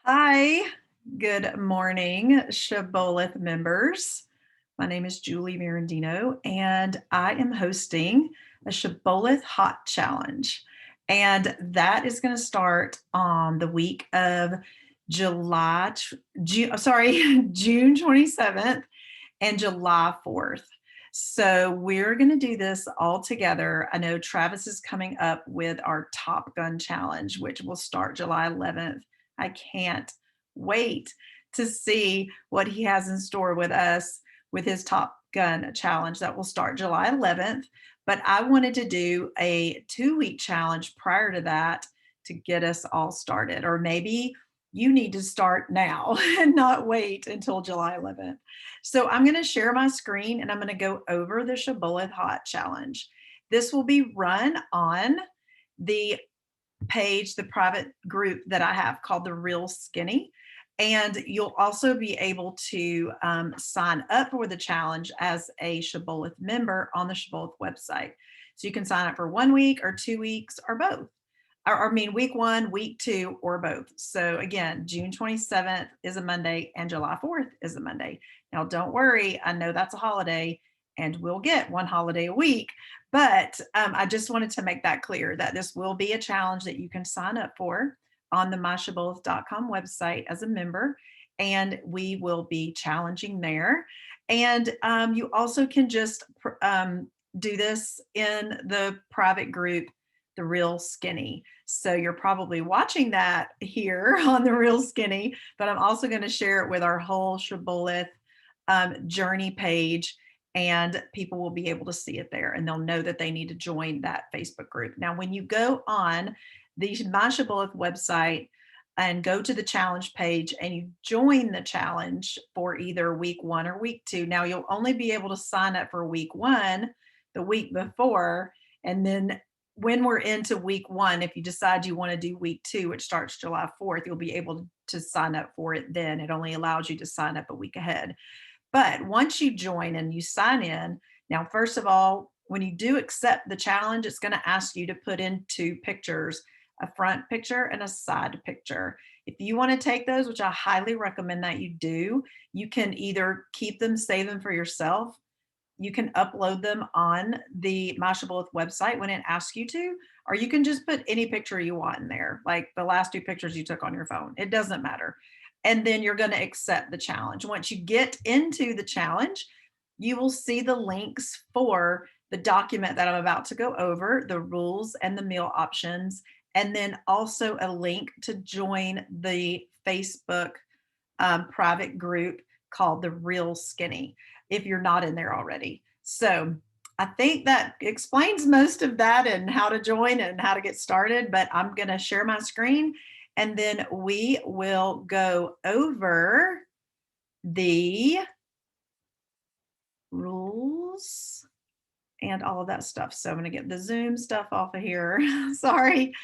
Hi, good morning, Shibboleth members. My name is Julie Mirandino, and I am hosting a Shibboleth Hot Challenge. And that is going to start on the week of June 27th and July 4th. So we're going to do this all together. I know Travis is coming up with our Top Gun Challenge, which will start July 11th. I can't wait to see what he has in store with us with his Top Gun Challenge that will start July 11th. But I wanted to do a 2-week challenge prior to that to get us all started. Or maybe you need to start now and not wait until July 11th. So I'm going to share my screen and I'm going to go over the Shibboleth Hot Challenge. This will be run on the page, the private group that I have called The Real Skinny. And you'll also be able to sign up for the challenge as a Shibboleth member on the Shibboleth website. So you can sign up for 1 week or 2 weeks or both. Week 1, week 2, or both. So again, June 27th is a Monday and July 4th is a Monday. Now, don't worry. I know that's a holiday and we'll get one holiday a week, but I just wanted to make that clear that this will be a challenge that you can sign up for on the myshibboleth.com website as a member, and we will be challenging there. And you also can just do this in the private group, The Real Skinny. So you're probably watching that here on The Real Skinny, but I'm also going to share it with our whole Shibboleth journey page, and people will be able to see it there and they'll know that they need to join that Facebook group. Now, when you go on the My Shibboleth website and go to the challenge page and you join the challenge for either week 1 or week 2, now you'll only be able to sign up for week 1 the week before, and then when we're into week 1, if you decide you want to do week 2, which starts July 4th, you'll be able to sign up for it then. It only allows you to sign up a week ahead. But once you join and you sign in, now, first of all, when you do accept the challenge, it's going to ask you to put in 2 pictures, a front picture and a side picture. If you want to take those, which I highly recommend that you do, you can either keep them, save them for yourself. You can upload them on the My Shibboleth website when it asks you to, or you can just put any picture you want in there, like the last 2 pictures you took on your phone. It doesn't matter. And then you're going to accept the challenge. Once you get into the challenge, you will see the links for the document that I'm about to go over, the rules and the meal options, and then also a link to join the Facebook private group called The Real Skinny, if you're not in there already. So I think that explains most of that and how to join and how to get started, but I'm going to share my screen and then we will go over the rules and all of that stuff. So I'm going to get the Zoom stuff off of here. Sorry.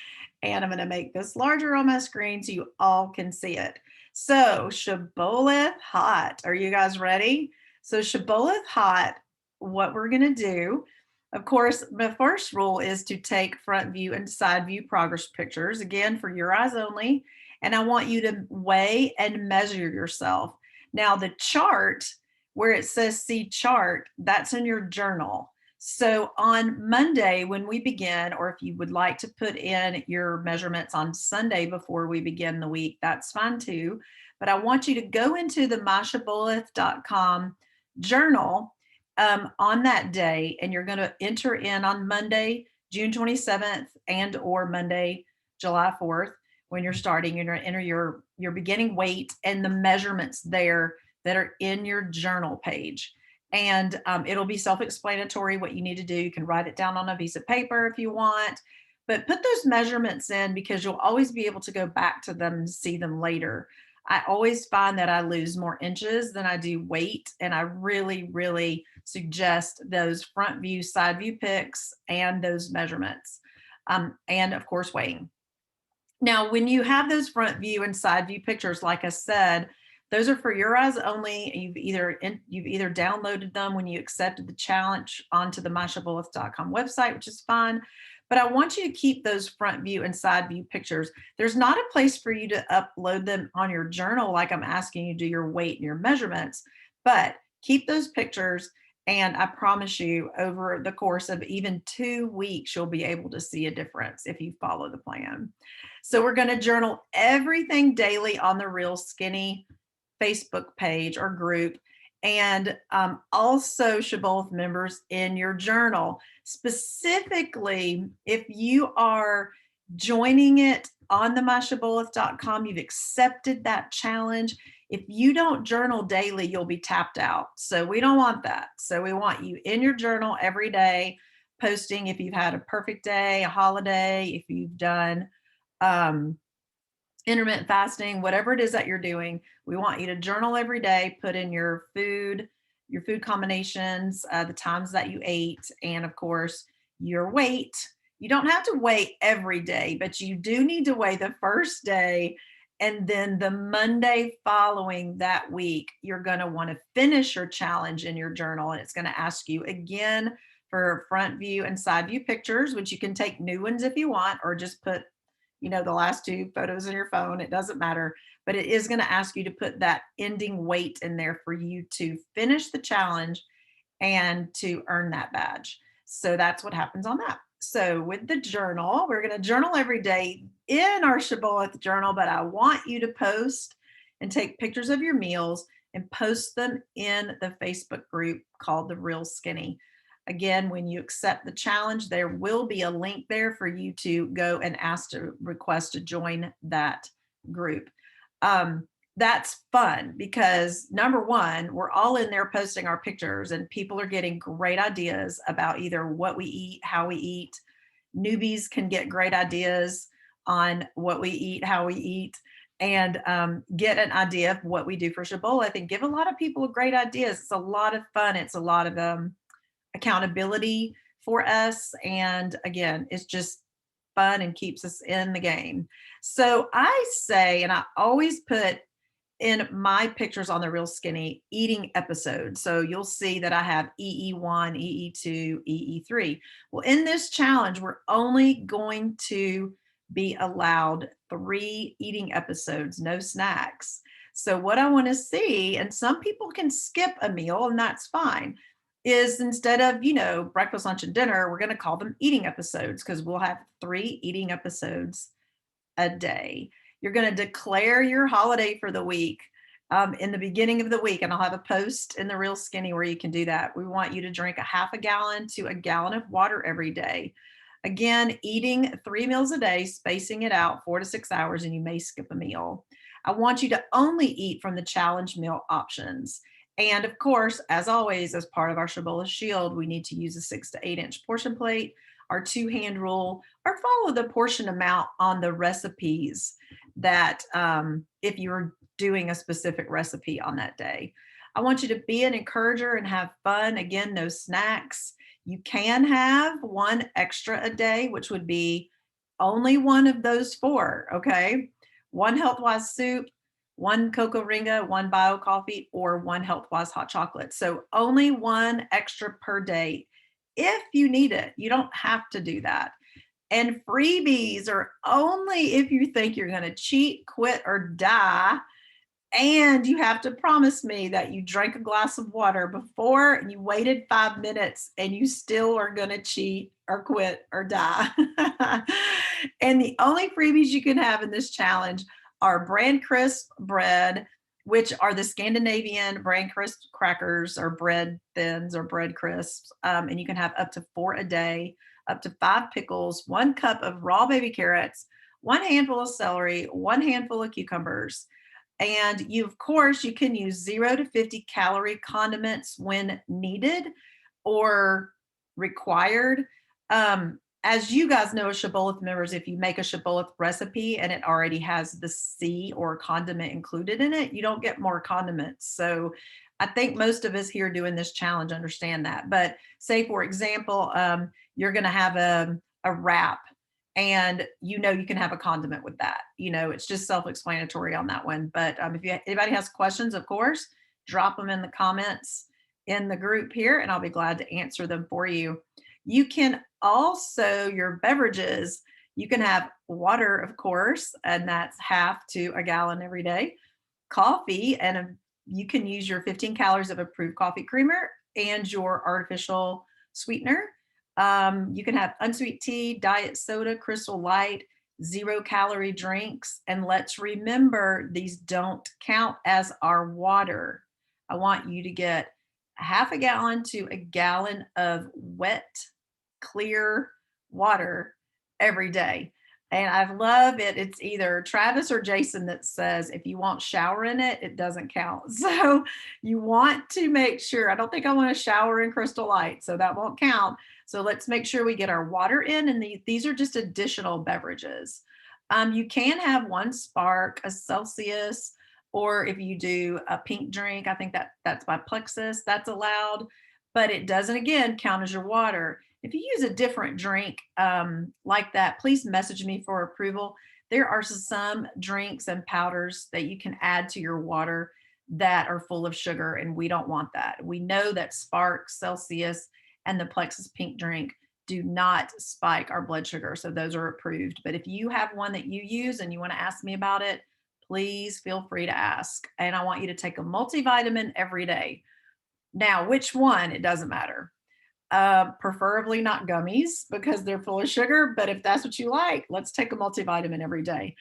And I'm going to make this larger on my screen so you all can see it. So Shibboleth Hot. Are you guys ready? So Shibboleth Hot, what we're going to do, of course, the first rule is to take front view and side view progress pictures, again, for your eyes only. And I want you to weigh and measure yourself. Now, the chart where it says see chart, that's in your journal. So on Monday, when we begin, or if you would like to put in your measurements on Sunday before we begin the week, that's fine too. But I want you to go into the myshibboleth.com journal on that day, and you're going to enter in on Monday, June 27th, and or Monday, July 4th, when you're starting. You're going to enter your beginning weight and the measurements there that are in your journal page. And it'll be self-explanatory what you need to do. You can write it down on a piece of paper if you want, but put those measurements in because you'll always be able to go back to them and see them later. I always find that I lose more inches than I do weight, and I really, really suggest those front view, side view pics and those measurements, and of course weighing. Now, when you have those front view and side view pictures, like I said, those are for your eyes only. You've either downloaded them when you accepted the challenge onto the myshibboleth.com website, which is fine. but I want you to keep those front view and side view pictures. There's not a place for you to upload them on your journal like I'm asking you to do your weight and your measurements, but keep those pictures. And I promise you, over the course of even 2 weeks, you'll be able to see a difference if you follow the plan. So we're going to journal everything daily on the Real Skinny Facebook page or group, and also Shibboleth members in your journal. Specifically, if you are joining it on the myshibboleth.com, you've accepted that challenge. If you don't journal daily, you'll be tapped out. So we don't want that. So we want you in your journal every day, posting if you've had a perfect day, a holiday, if you've done intermittent fasting, whatever it is that you're doing. We want you to journal every day, put in your food combinations, the times that you ate, and of course, your weight. You don't have to weigh every day, but you do need to weigh the first day. And then the Monday following that week, you're going to want to finish your challenge in your journal. And it's going to ask you again for front view and side view pictures, which you can take new ones if you want, or just put the last 2 photos in your phone. It doesn't matter, but it is going to ask you to put that ending weight in there for you to finish the challenge and to earn that badge. So that's what happens on that. So with the journal, we're going to journal every day in our Shibboleth journal, but I want you to post and take pictures of your meals and post them in the Facebook group called The Real Skinny. Again, when you accept the challenge, there will be a link there for you to go and ask to request to join that group. That's fun because number one, we're all in there posting our pictures and people are getting great ideas about either what we eat, how we eat. Newbies can get great ideas on what we eat, how we eat, and get an idea of what we do for Shibboleth and give a lot of people great ideas. It's a lot of fun. It's a lot of accountability for us. And again, it's just fun and keeps us in the game. So I say, and I always put in my pictures on the Real Skinny eating episodes. So you'll see that I have EE1, EE2, EE3. Well, in this challenge, we're only going to be allowed 3 eating episodes, no snacks. So what I want to see, and some people can skip a meal and that's fine, is instead of, breakfast, lunch, and dinner, we're going to call them eating episodes because we'll have 3 eating episodes a day. You're going to declare your holiday for the week in the beginning of the week, and I'll have a post in the Real Skinny where you can do that. We want you to drink a half a gallon to a gallon of water every day. Again, eating 3 meals a day, spacing it out 4 to 6 hours, and you may skip a meal. I want you to only eat from the challenge meal options. And of course, as always, as part of our Shibboleth Shield, we need to use a 6 to 8 inch portion plate, our 2-hand rule, or follow the portion amount on the recipes that if you're doing a specific recipe on that day. I want you to be an encourager and have fun. Again, no snacks. You can have 1 extra a day, which would be only one of those 4, okay? 1 Healthwise soup, 1 Cocoa Ringa, 1 Bio Coffee, or 1 Healthwise hot chocolate. So only 1 extra per day if you need it. You don't have to do that. And freebies are only if you think you're going to cheat, quit, or die. And you have to promise me that you drank a glass of water before and you waited 5 minutes and you still are going to cheat or quit or die. And the only freebies you can have in this challenge are bran crisp bread, which are the Scandinavian bran crisp crackers or bread thins or bread crisps. And you can have up to 4 a day, up to 5 pickles, 1 cup of raw baby carrots, 1 handful of celery, 1 handful of cucumbers. And of course, you can use 0 to 50 calorie condiments when needed or required. As you guys know, as Shibboleth members, if you make a Shibboleth recipe and it already has the C or condiment included in it, you don't get more condiments. So I think most of us here doing this challenge understand that. But say, for example, you're going to have a wrap, and you can have a condiment with that. It's just self-explanatory on that one. But if anybody has questions, of course, drop them in the comments in the group here, and I'll be glad to answer them for you. You can also, your beverages, you can have water, of course, and that's half to a gallon every day. Coffee, and you can use your 15 calories of approved coffee creamer and your artificial sweetener. You can have unsweet tea, diet soda, Crystal Light, 0 calorie drinks. And let's remember, these don't count as our water. I want you to get a half a gallon to a gallon of wet, clear water every day. And I love it. It's either Travis or Jason that says if you won't shower in it, it doesn't count. So you want to make sure. I don't think I want to shower in Crystal Light, so that won't count. So let's make sure we get our water in, and these are just additional beverages. You can have one Spark, a Celsius, or if you do a pink drink, I think that's by Plexus, that's allowed, but it doesn't, again, count as your water. If you use a different drink like that, please message me for approval. There are some drinks and powders that you can add to your water that are full of sugar, and we don't want that. We know that Spark, Celsius, and the Plexus pink drink do not spike our blood sugar, so those are approved. But if you have one that you use and you want to ask me about it, please feel free to ask. And I want you to take a multivitamin every day. Now, which one? It doesn't matter. Preferably not gummies because they're full of sugar, but if that's what you like, let's take a multivitamin every day.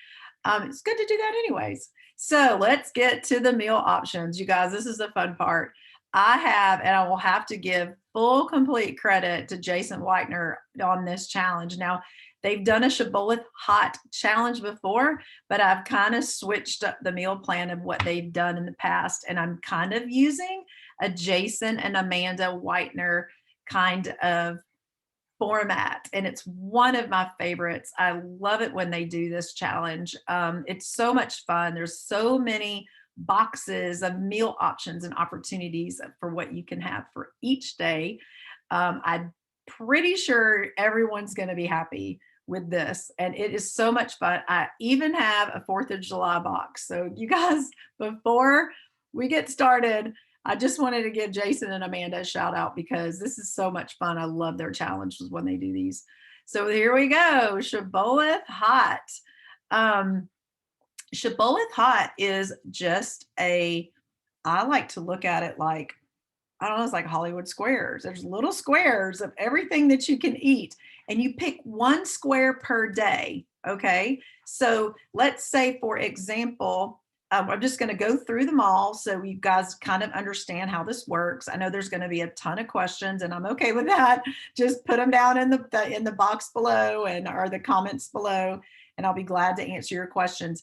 It's good to do that anyways. So let's get to the meal options. You guys, this is the fun part. I have, and I will have to give full complete credit to Jason Whitener on this challenge. Now, they've done a Shibboleth Hot challenge before, but I've kind of switched up the meal plan of what they've done in the past, and I'm kind of using a Jason and Amanda Whitener kind of format, and it's one of my favorites. I love it when they do this challenge. It's so much fun. There's so many boxes of meal options and opportunities for what you can have for each day. I'm pretty sure everyone's going to be happy with this, and it is so much fun. I even have a 4th of July box. So you guys, before we get started, I just wanted to give Jason and Amanda a shout out because this is so much fun. I love their challenges when they do these. So here we go. Shibboleth Hot. Shibboleth Hot is just I like to look at it like, I don't know, it's like Hollywood squares. There's little squares of everything that you can eat, and you pick one square per day. Okay. So let's say, for example, I'm just going to go through them all so you guys kind of understand how this works. I know there's going to be a ton of questions, and I'm okay with that. Just put them down in the box below or the comments below, and I'll be glad to answer your questions.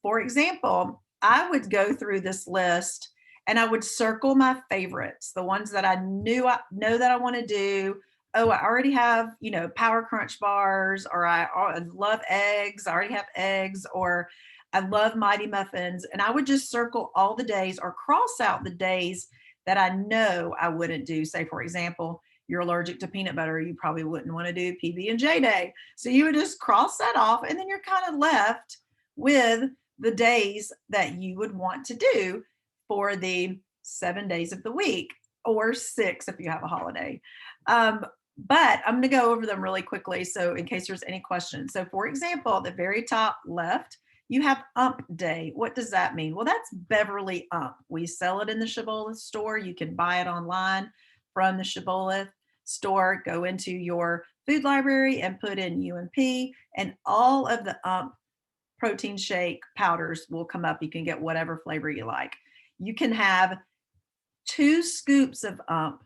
For example, I would go through this list and I would circle my favorites, the ones that I know that I want to do. Oh, I already have, Power Crunch bars, or I love eggs. I already have eggs, or I love Mighty Muffins. And I would just circle all the days or cross out the days that I know I wouldn't do. Say, for example, you're allergic to peanut butter, you probably wouldn't want to do PB&J day. So you would just cross that off, and then you're kind of left with the days that you would want to do for the 7 days of the week, or 6 if you have a holiday. But I'm going to go over them really quickly, so in case there's any questions. So for example, at the very top left, you have Ump Day. What does that mean? Well, that's Beverly Ump. We sell it in the Shibboleth store. You can buy it online from the Shibboleth store. Go into your food library and put in UMP, and all of the Ump protein shake powders will come up. You can get whatever flavor you like. You can have 2 scoops of Ump.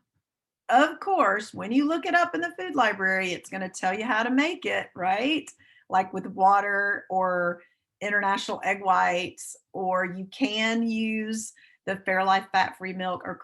Of course, when you look it up in the food library, it's going to tell you how to make it, right? Like with water or International egg whites, or you can use the Fairlife fat-free milk or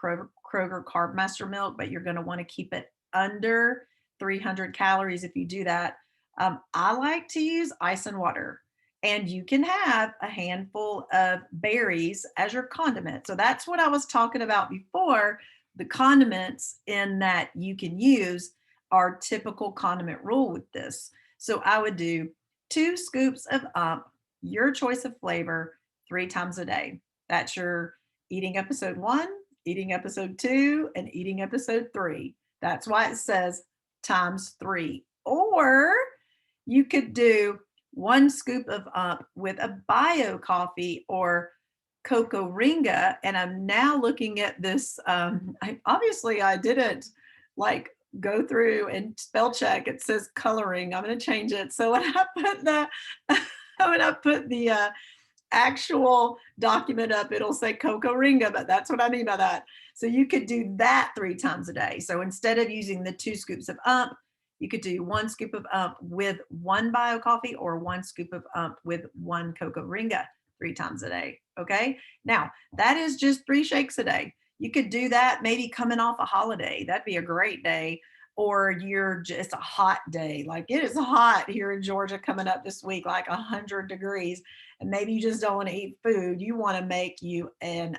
Kroger Carb Master milk, but you're going to want to keep it under 300 calories if you do that. I like to use ice and water, and you can have a handful of berries as your condiment. So that's what I was talking about before. The condiments in that you can use are typical condiment rule with this. So I would do 2 scoops of Ump, your choice of flavor, 3 times a day. That's your eating episode 1, eating episode 2, and eating episode 3. That's why it says times 3. Or you could do 1 scoop of with a bio coffee or cocoa ringa. And I'm now looking at this. Obviously, I didn't like go through and spell check. It says coloring. I'm going to change it. So when I put the when I put the actual document up, it'll say cocoa ringa, but that's what I mean by that. So you could do that 3 times a day. So instead of using the 2 scoops of you could do 1 scoop of with 1 bio coffee or 1 scoop of with 1 cocoa ringa 3 times a day. Okay. Now that is just 3 shakes a day. You could do that maybe coming off a holiday. That'd be a great day. Or you're just a hot day. Like it is hot here in Georgia coming up this week, like 100 degrees. And maybe you just don't want to eat food. You want to make you an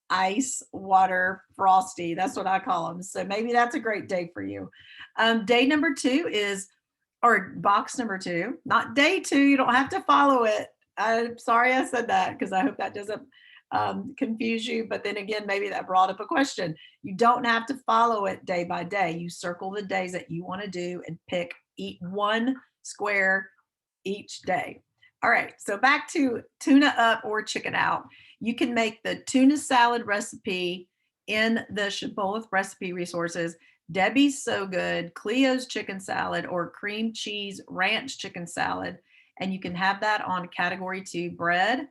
ice water frosty. That's what I call them. So maybe that's a great day for you. Day number 2 is, or box number 2, not day 2. You don't have to follow it. I'm sorry I said that because I hope that doesn't confuse you. But then again, maybe that brought up a question. You don't have to follow it day by day. You circle the days that you want to do and eat 1 square each day. All right, so back to tuna up or chicken out. You can make the tuna salad recipe in the Shibboleth recipe resources. Debbie's So Good, Cleo's chicken salad, or cream cheese ranch chicken salad. And you can have that on category 2 bread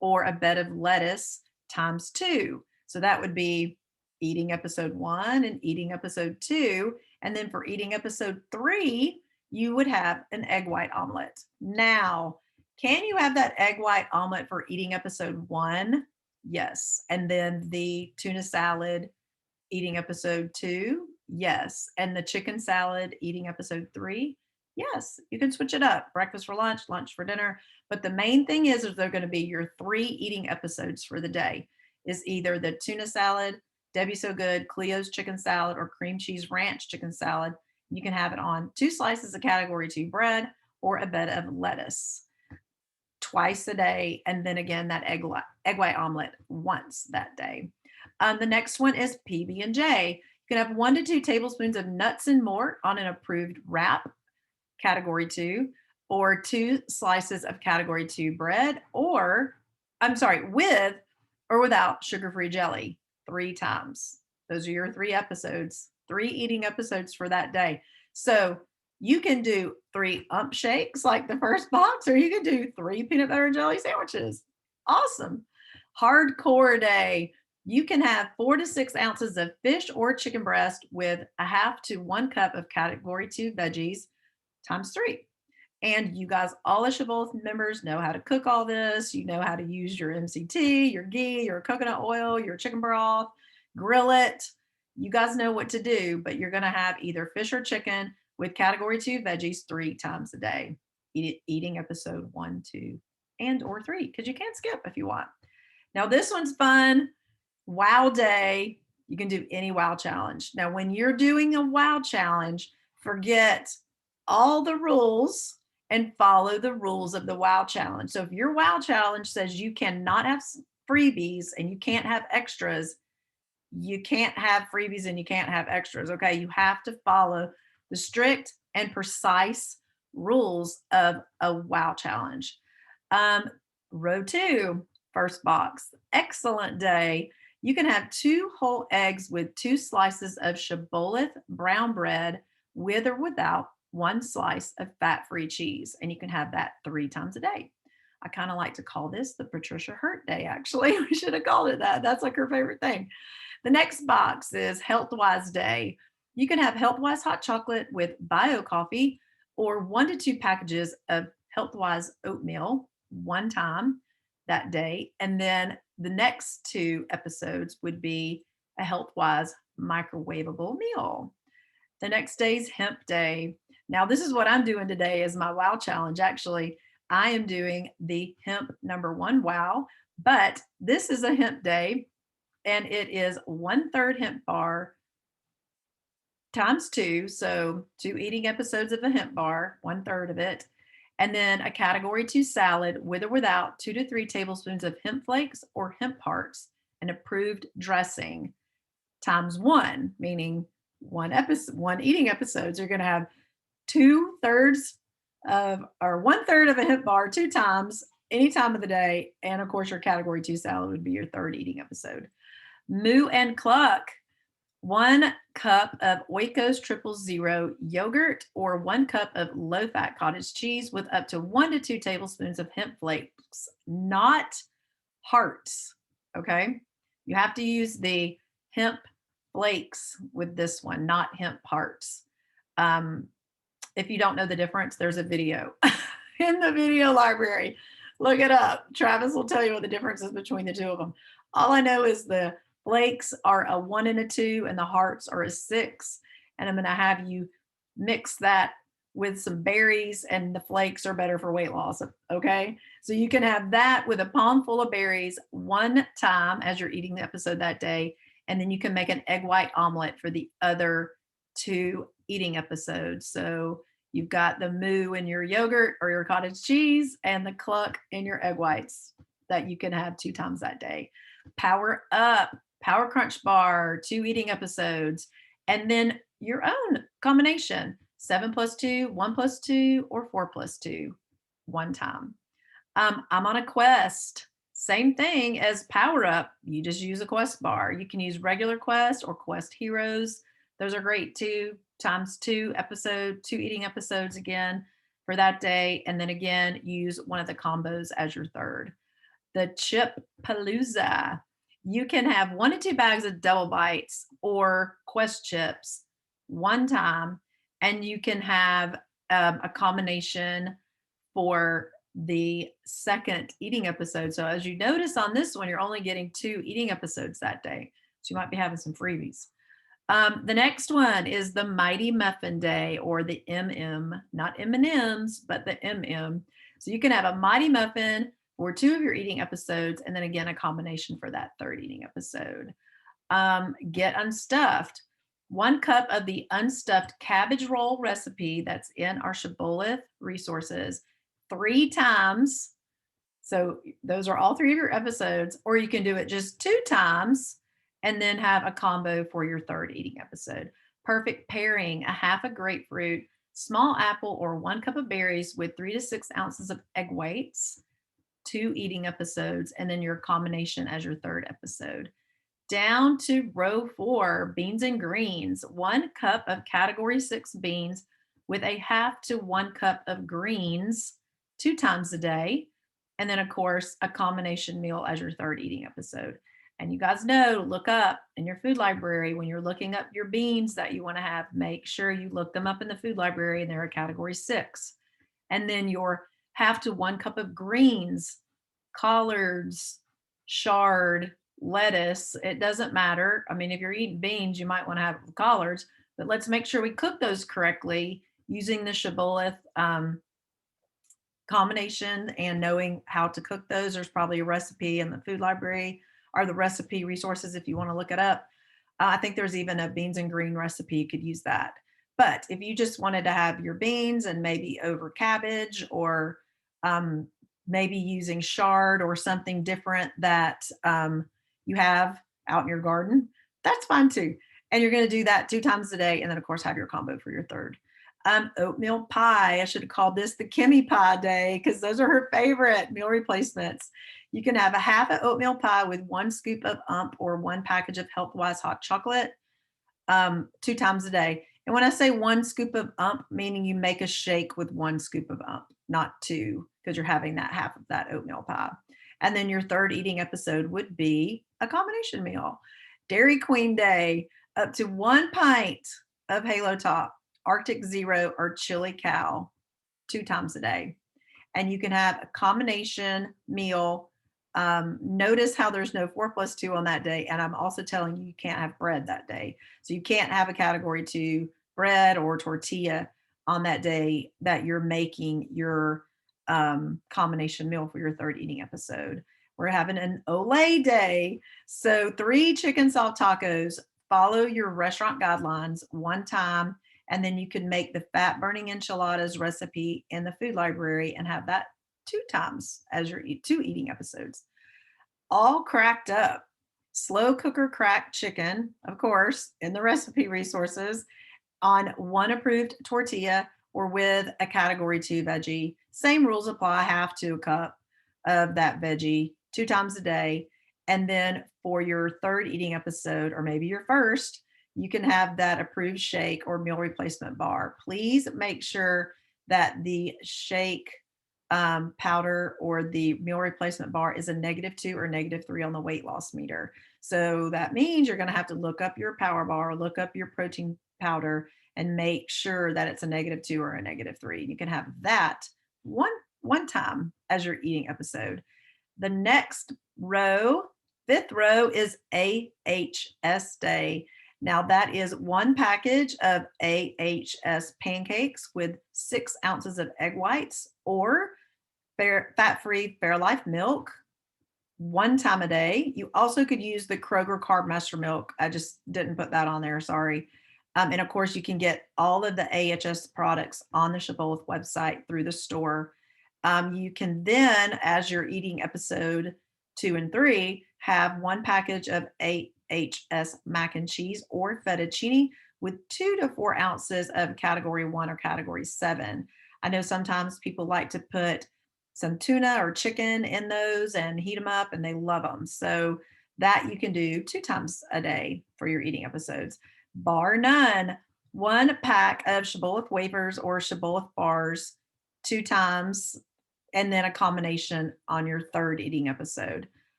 or a bed of lettuce times 2. So that would be eating episode 1 and eating episode 2. And then for eating episode 3, you would have an egg white omelet. Now, can you have that egg white omelet for eating episode 1? Yes. And then the tuna salad eating episode 2? Yes. And the chicken salad eating episode 3? Yes. You can switch it up. Breakfast for lunch, lunch for dinner. But the main thing is they're going to be your 3 eating episodes for the day. Is either the tuna salad, Debbie So Good, Cleo's chicken salad, or cream cheese ranch chicken salad. You can have it on 2 slices of category 2 bread or a bed of lettuce twice a day. And then again, that egg white omelet once that day. The next one is PB&J. You can have 1 to 2 tablespoons of nuts and mort on an approved wrap, category 2, or 2 slices of category 2 bread, or with or without sugar-free jelly 3 times. Those are your 3 episodes, 3 eating episodes for that day. So you can do 3 shakes like the first box, or you can do 3 peanut butter and jelly sandwiches. Awesome. Hardcore day. You can have 4 to 6 ounces of fish or chicken breast with a half to 1 cup of category 2 veggies times 3. And you guys, all the Shibboleth members know how to cook all this. You know how to use your MCT, your ghee, your coconut oil, your chicken broth, grill it. You guys know what to do, but you're going to have either fish or chicken with category 2 veggies 3 times a day. Eating episode 1, 2, and or 3, because you can't skip if you want. Now this one's fun. Wow day. You can do any wow challenge. Now when you're doing a wow challenge, forget all the rules and follow the rules of the wow challenge. So if your wow challenge says you cannot have freebies and you can't have extras, you can't have freebies and you can't have extras. Okay, you have to follow the strict and precise rules of a wow challenge. Row 2, first box. Excellent day. You can have 2 whole eggs with 2 slices of Shibboleth brown bread with or without 1 slice of fat-free cheese. And you can have that 3 times a day. I kind of like to call this the Patricia Hurt Day, actually. We should have called it that. That's like her favorite thing. The next box is Health-Wise Day. You can have Health-Wise hot chocolate with bio coffee or 1 to 2 packages of Health-Wise oatmeal 1 time that day. And then the next 2 episodes would be a Health-Wise microwavable meal. The next day's hemp day. Now, this is what I'm doing today is my wow challenge. Actually, I am doing the hemp number 1 wow, but this is a hemp day and it is 1/3 hemp bar times 2. So 2 eating episodes of a hemp bar, 1/3 of it. And then a category 2 salad with or without 2 to 3 tablespoons of hemp flakes or hemp hearts, an approved dressing times 1, meaning one eating episode. So you're going to have 2/3 of, or 1/3 of a hemp bar 2 times, any time of the day. And of course, your category 2 salad would be your third eating episode. Moo and Cluck, 1 cup of Oikos Triple Zero yogurt or 1 cup of low-fat cottage cheese with up to 1 to 2 tablespoons of hemp flakes, not hearts. Okay, you have to use the hemp flakes with this one, not hemp hearts. If you don't know the difference, there's a video in the video library. Look it up. Travis will tell you what the difference is between the two of them. All I know is the flakes are a 1 and a 2, and the hearts are a 6. And I'm going to have you mix that with some berries, and the flakes are better for weight loss. Okay. So you can have that with a palm full of berries 1 time as you're eating the episode that day. And then you can make an egg white omelet for the other 2 eating episodes. So you've got the moo in your yogurt or your cottage cheese, and the cluck in your egg whites that you can have 2 times that day. Power Up, Power Crunch Bar, 2 eating episodes, and then your own combination, 7 plus 2, 1 plus 2, or 4 plus 2, 1 time. I'm on a Quest. Same thing as Power Up. You just use a Quest bar. You can use regular Quest or Quest Heroes. Those are great. 2 times 2 eating episodes again for that day. And then again, use one of the combos as your third. The Chip Palooza. You can have 1 to 2 bags of double bites or Quest chips 1 time, and you can have a combination for the second eating episode. So as you notice on this one, you're only getting 2 eating episodes that day. So you might be having some freebies. The next one is the Mighty Muffin Day, or the MM, not M&Ms, but the MM. So you can have a Mighty Muffin for 2 of your eating episodes, and then again, a combination for that third eating episode. Get Unstuffed. 1 cup of the unstuffed cabbage roll recipe that's in our Shibboleth resources 3 times. So those are all 3 of your episodes, or you can do it just 2 times and then have a combo for your third eating episode. Perfect pairing, a half a grapefruit, small apple, or 1 cup of berries with 3 to 6 ounces of egg whites, 2 eating episodes, and then your combination as your third episode. Down to row 4, beans and greens, 1 cup of category 6 beans with a half to 1 cup of greens 2 times a day. And then, of course, a combination meal as your third eating episode. And you guys know, look up in your food library when you're looking up your beans that you want to have, make sure you look them up in the food library and they're a category 6. And then your half to 1 cup of greens, collards, chard, lettuce, it doesn't matter. I mean, if you're eating beans, you might want to have collards, but let's make sure we cook those correctly using the Shibboleth combination and knowing how to cook those. There's probably a recipe in the food library or the recipe resources if you want to look it up. I think there's even a beans and green recipe. You could use that. But if you just wanted to have your beans and maybe over cabbage, or maybe using chard or something different that you have out in your garden, that's fine too. And you're going to do that 2 times a day. And then, of course, have your combo for your third. Oatmeal pie. I should have called this the Kimmy pie day because those are her favorite meal replacements. You can have a half an oatmeal pie with 1 scoop of or 1 package of Healthwise hot chocolate 2 times a day. And when I say 1 scoop of meaning you make a shake with 1 scoop of not 2, because you're having that half of that oatmeal pie. And then your third eating episode would be a combination meal. Dairy Queen Day, up to 1 pint of Halo Top, Arctic Zero, or Chili Cow 2 times a day. And you can have a combination meal. Notice how there's no 4 plus 2 on that day. And I'm also telling you, you can't have bread that day. So you can't have a category 2 bread or tortilla on that day that you're making your combination meal for your third eating episode. We're having an Olay day. So 3 chicken salt tacos. Follow your restaurant guidelines 1 time. And then you can make the fat burning enchiladas recipe in the food library and have that 2 times as your 2 eating episodes. All cracked up. slow cooker cracked chicken, of course, in the recipe resources, on one approved tortilla or with a category two veggie. Same rules apply, half to a cup of that veggie 2 times a day. And then for your third eating episode, or maybe your first, you can have that approved shake or meal replacement bar. Please make sure that the shake powder or the meal replacement bar is a -2 or -3 on the weight loss meter. So that means you're going to have to look up your power bar, look up your protein powder, and make sure that it's a -2 or a -3. You can have that one one time as your eating episode. The next row, fifth row, is AHS day. Now that is one package of AHS pancakes with 6 ounces of egg whites or fat-free Fairlife milk one time a day. You also could use the Kroger Carb Master milk. I just didn't put that on there, sorry. And of course, you can get all of the AHS products on the Shibboleth website through the store. You can then, as you're eating episode 2 and 3, have one package of AHS mac and cheese or fettuccine with 2 to 4 ounces of category 1 or category 7. I know sometimes people like to put some tuna or chicken in those and heat them up, and they love them. So that you can do 2 times a day for your eating episodes. Bar none, one pack of Shibboleth wafers or Shibboleth bars 2 times, and then a combination on your third eating episode.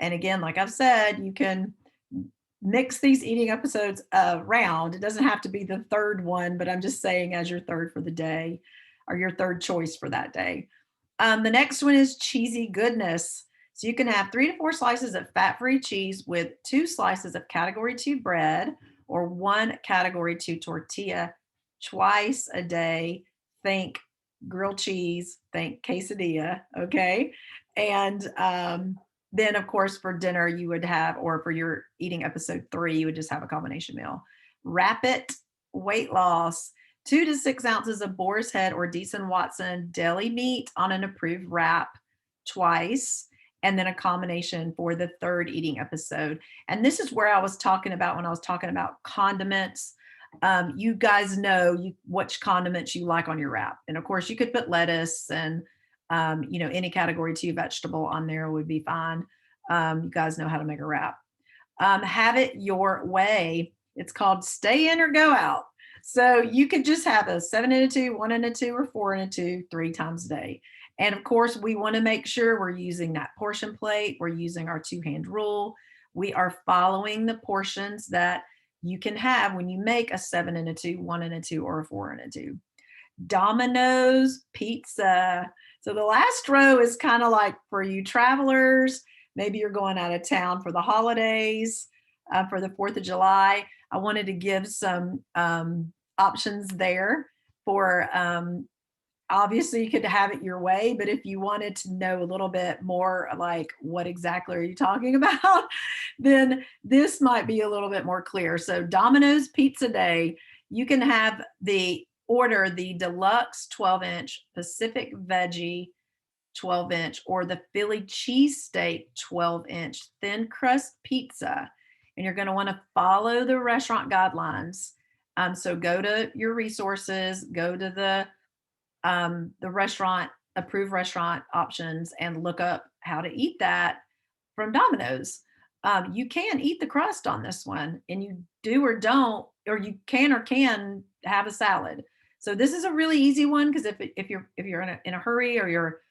And again, like I've said, you can mix these eating episodes around. It doesn't have to be the third one, but I'm just saying as your third for the day or your third choice for that day. The next one is cheesy goodness. So you can have 3 to 4 slices of fat-free cheese with 2 slices of category 2 bread or one category 2 tortilla twice a day. Think grilled cheese, think quesadilla, okay? And then, of course, for dinner, you would have, or for your eating episode 3, you would just have a combination meal. Rapid weight loss. 2 to 6 ounces of boar's head or Deason Watson deli meat on an approved wrap twice, and then a combination for the third eating episode. And this is where I was talking about when I was talking about condiments. You guys know which condiments you like on your wrap. And of course, you could put lettuce and any category 2 vegetable on there would be fine. You guys know how to make a wrap. Have it your way. It's called stay in or go out. So you could just have a 7 and a 2, 1 and a 2, or 4 and a 2, 3 times a day. And of course, we want to make sure we're using that portion plate. We're using our 2-hand rule. We are following the portions that you can have when you make a 7 and a 2, 1 and a 2, or a 4 and a 2. Domino's pizza. So the last row is kind of like for you travelers. Maybe you're going out of town for the holidays, for the 4th of July. I wanted to give some options there for obviously you could have it your way, but if you wanted to know a little bit more like what exactly are you talking about, then this might be a little bit more clear. So Domino's Pizza Day, you can have the deluxe 12-inch Pacific Veggie 12-inch or the Philly cheesesteak 12-inch thin crust pizza. And you're going to want to follow the restaurant guidelines. So go to your resources, go to the restaurant, approved restaurant options, and look up how to eat that from Domino's. You can eat the crust on this one, and you do or don't, or you can have a salad. So this is a really easy one because if you're in a hurry or you're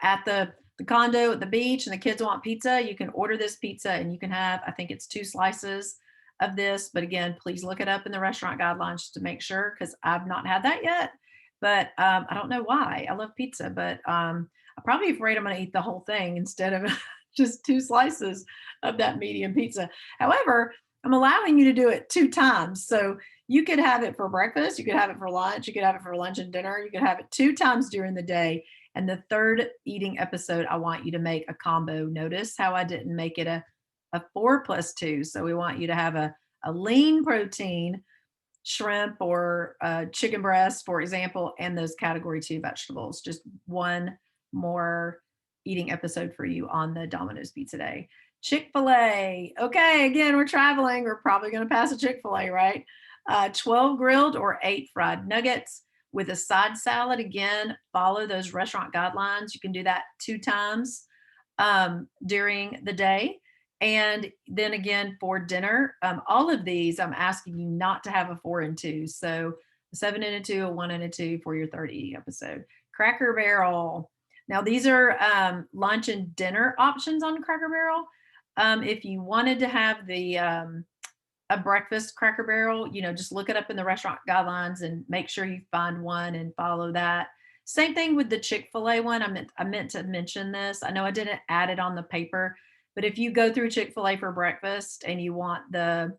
at the condo at the beach and the kids want pizza, you can order this pizza and you can have, I think it's 2 slices of this. But again, please look it up in the restaurant guidelines to make sure, because I've not had that yet. But I don't know why. I love pizza, but I'm probably afraid I'm going to eat the whole thing instead of just 2 slices of that medium pizza. However, I'm allowing you to do it 2 times. So you could have it for breakfast, you could have it for lunch, you could have it for lunch and dinner, you could have it 2 times during the day. And the third eating episode, I want you to make a combo. Notice how I didn't make it a 4+2. So we want you to have a lean protein, shrimp or chicken breast, for example, and those category 2 vegetables. Just one more eating episode for you on the Domino's Pizza Day. Chick-fil-A. Okay, again, we're traveling. We're probably going to pass a Chick-fil-A, right? 12 grilled or 8 fried nuggets with a side salad. Again, follow those restaurant guidelines. You can do that 2 times during the day. And then again for dinner, all of these, I'm asking you not to have a 4 and 2. So a 7 and a 2, a 1 and a 2 for your third eating episode. Cracker Barrel. Now these are lunch and dinner options on Cracker Barrel. If you wanted to have the a breakfast Cracker Barrel, just look it up in the restaurant guidelines and make sure you find one and follow that. Same thing with the Chick-fil-A one. I meant to mention this. I know I didn't add it on the paper, but if you go through Chick-fil-A for breakfast and you want the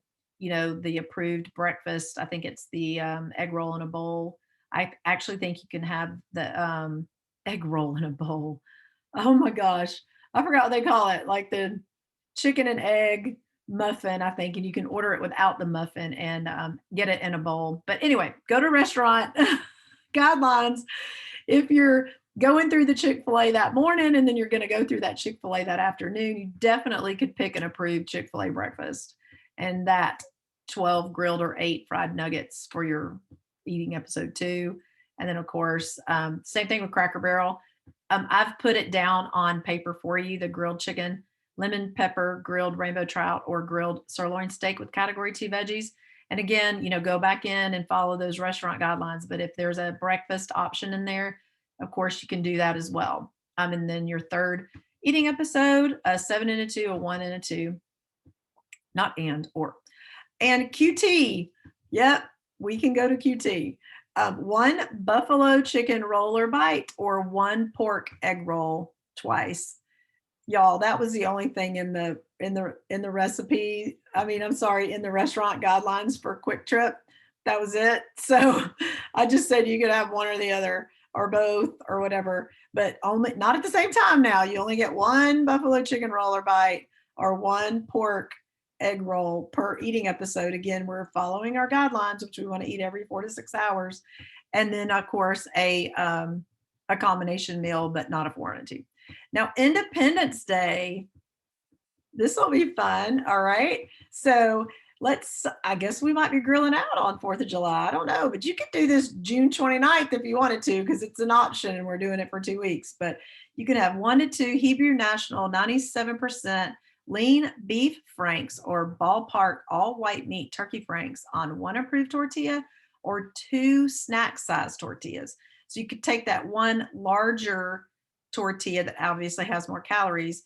approved breakfast, I think it's the egg roll in a bowl. I actually think you can have the egg roll in a bowl. Oh my gosh. I forgot what they call it. Like the chicken and egg muffin, I think, and you can order it without the muffin and get it in a bowl. But anyway, go to restaurant guidelines. If you're going through the Chick-fil-A that morning and then you're going to go through that Chick-fil-A that afternoon, you definitely could pick an approved Chick-fil-A breakfast and that 12 grilled or 8 fried nuggets for your eating episode 2. And then of course, same thing with Cracker Barrel. I've put it down on paper for you, the grilled chicken, lemon pepper, grilled rainbow trout, or grilled sirloin steak with category 2 veggies. And again, go back in and follow those restaurant guidelines. But if there's a breakfast option in there, of course, you can do that as well. And then your third eating episode, a 7 and a 2, a 1 and a 2, not and, or. And QT. Yep, we can go to QT. 1 buffalo chicken roll or bite, or 1 pork egg roll twice. Y'all, that was the only thing in the recipe. I mean, I'm sorry, in the restaurant guidelines for Quick Trip. That was it. So I just said you could have one or the other or both or whatever, but only not at the same time now. You only get 1 buffalo chicken roll or bite or 1 pork egg roll per eating episode. Again, we're following our guidelines, which we want to eat every 4 to 6 hours. And then of course a combination meal, but not a 4 and a 2. Now, Independence Day, this will be fun. All right. So I guess we might be grilling out on 4th of July. I don't know, but you could do this June 29th if you wanted to, because it's an option and we're doing it for 2 weeks. But you can have 1 to 2 Hebrew National 97% lean beef franks or ballpark all white meat turkey franks on 1 approved tortilla or 2 snack size tortillas. So you could take that 1 larger tortilla that obviously has more calories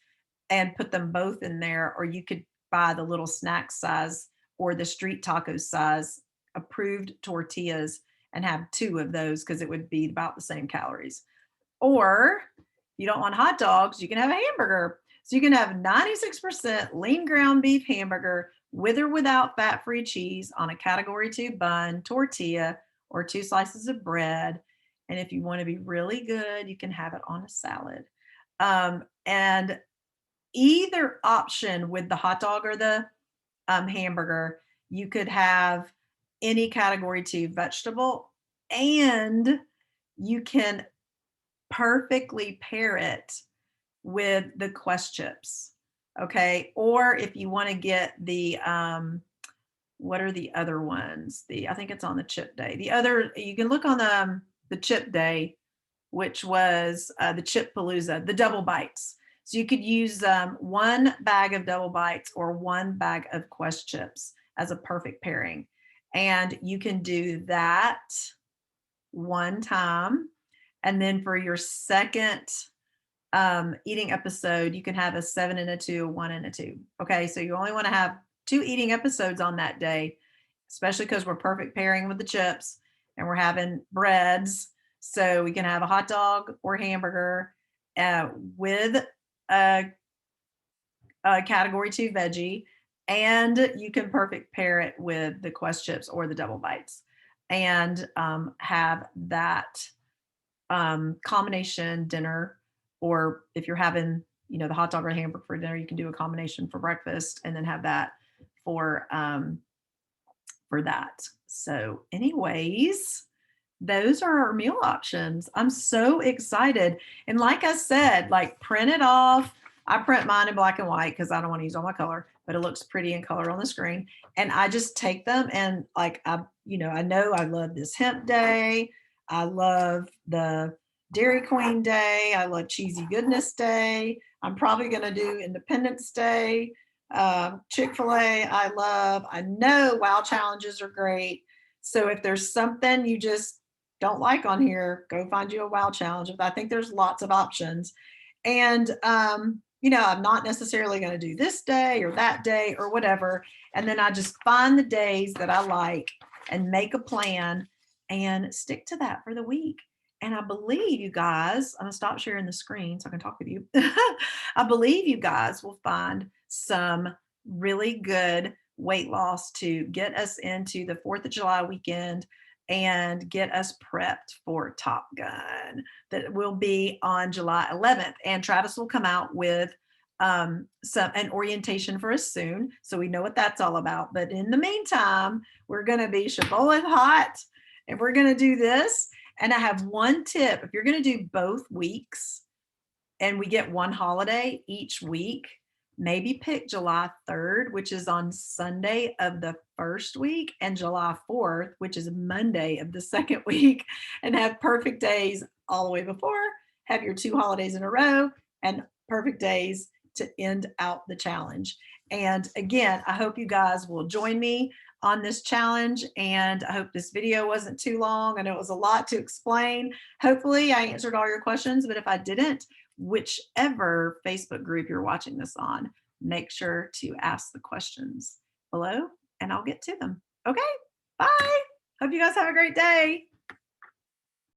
and put them both in there, or you could buy the little snack size or the street taco size approved tortillas and have 2 of those because it would be about the same calories. Or if you don't want hot dogs, you can have a hamburger. So you can have 96% lean ground beef hamburger with or without fat-free cheese on a category 2 bun, tortilla, or 2 slices of bread. And if you want to be really good, you can have it on a salad. And either option with the hot dog or the hamburger, you could have any category 2 vegetable, and you can perfectly pair it with the Quest chips. Okay. Or if you want to get the, what are the other ones? I think it's on the chip day. You can look on the chip day, which was the Chip Palooza, the double bites. So you could use 1 bag of double bites or 1 bag of Quest chips as a perfect pairing. And you can do that 1 time. And then for your second eating episode, you can have a 7 and a 2, a 1 and a 2. Okay, so you only want to have 2 eating episodes on that day, especially because we're perfect pairing with the chips and we're having breads. So we can have a hot dog or hamburger with a category 2 veggie, and you can perfect pair it with the Quest chips or the double bites and have that combination dinner. Or if you're having, the hot dog or hamburger for dinner, you can do a combination for breakfast and then have that for that. So anyways, those are our meal options. I'm so excited. And like I said, print it off, I print mine in black and white because I don't want to use all my color, but it looks pretty in color on the screen. And I just take them and like I know I love this hemp day. I love the Dairy Queen day. I love cheesy goodness day. I'm probably gonna do Independence Day. Chick-fil-A, I love. I know wow challenges are great. So if there's something you just don't like on here, go find you a wow challenge. I think there's lots of options. And I'm not necessarily going to do this day or that day or whatever. And then I just find the days that I like and make a plan and stick to that for the week. And I believe you guys, I'm gonna stop sharing the screen so I can talk with you. I believe you guys will find some really good weight loss to get us into the 4th of July weekend and get us prepped for Top Gun that will be on July 11th. And Travis will come out with an orientation for us soon, so we know what that's all about. But in the meantime, we're going to be Shibboleth Hot, and we're going to do this. And I have one tip: if you're going to do both weeks, and we get one holiday each week, maybe pick July 3rd, which is on Sunday of the first week, and July 4th, which is Monday of the second week, and have perfect days all the way before. Have your 2 holidays in a row and perfect days to end out the challenge. And again, I hope you guys will join me on this challenge, and I hope this video wasn't too long. I know it was a lot to explain. Hopefully I answered all your questions, but if I didn't, whichever Facebook group you're watching this on, make sure to ask the questions below and I'll get to them. Okay, bye. Hope you guys have a great day.